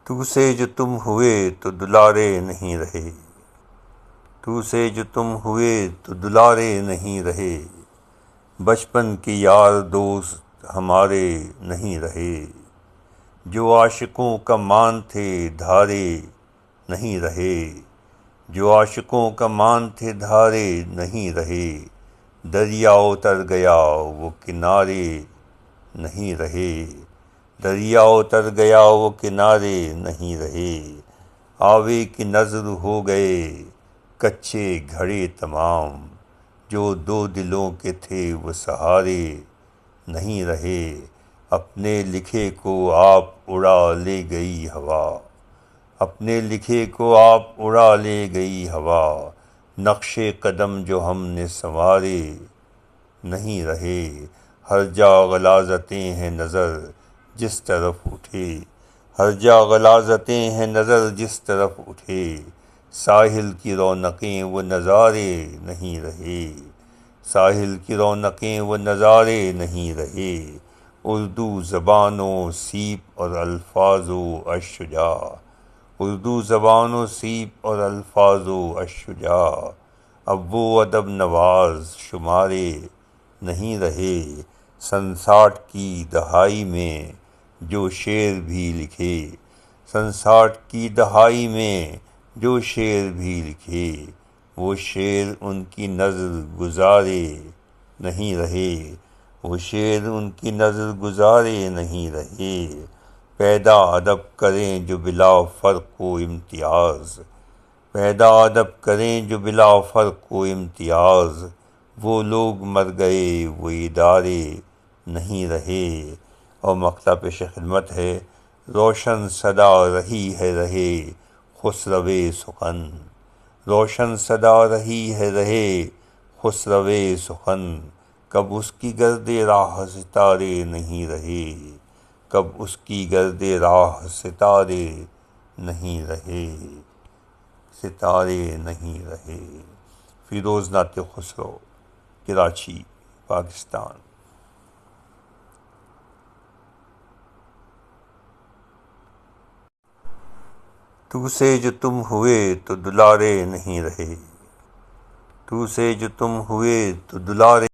تو سے جو تم ہوئے تو دلارے نہیں رہے، تو سے جو تم ہوئے تو دلارے نہیں رہے، بچپن کے یار دوست ہمارے نہیں رہے، جو عاشقوں کا مان تھے دھارے نہیں رہے، جو عاشقوں کا مان تھے دھارے نہیں رہے، دریا اتر گیا وہ کنارے نہیں رہے، دریا اتر گیا وہ کنارے نہیں رہے، آوے کی نظر ہو گئے کچے گھڑے تمام، جو دو دلوں کے تھے وہ سہارے نہیں رہے، اپنے لکھے کو آپ اڑا لے گئی ہوا، اپنے لکھے کو آپ اڑا لے گئی ہوا، نقش قدم جو ہم نے سنوارے نہیں رہے، ہر جا غلاظتیں ہیں نظر جس طرف اٹھے، ہر جا غلاظتیں ہیں نظر جس طرف اٹھے، ساحل کی رونقیں وہ نظارے نہیں رہے، ساحل کی رونقیں وہ نظارے نہیں رہے، اردو زبان و سیپ اور الفاظ و الشجاع، اردو زبان و سیپ اور الفاظ و الشجاع، اب وہ ادب نواز شمارے نہیں رہے، سن 60 کی دہائی میں جو شعر بھی لکھے، سن 60 کی دہائی میں جو شعر بھی لکھے، وہ شعر ان کی نظر گزارے نہیں رہے، وہ شعر ان کی نظر گزارے نہیں رہے، پیدا ادب کریں جو بلا فرق و امتیاز، پیدا ادب کریں جو بلا فرق و امتیاز، وہ لوگ مر گئے وہ ادارے نہیں رہے۔ اور مقطع پیش خدمت ہے، روشن صدا رہی ہے رہے خسرو سخن، روشن صدا رہی ہے رہے خسرو سخن، کب اس کی گرد راہ ستارے نہیں رہے، کب اس کی گرد راہ ستارے نہیں رہے، ستارے نہیں رہے۔ فیروز نعت خسرو، کراچی، پاکستان۔ تو سے جو تم ہوئے تو دلارے نہیں رہے، تو سے جو تم ہوئے تو دلارے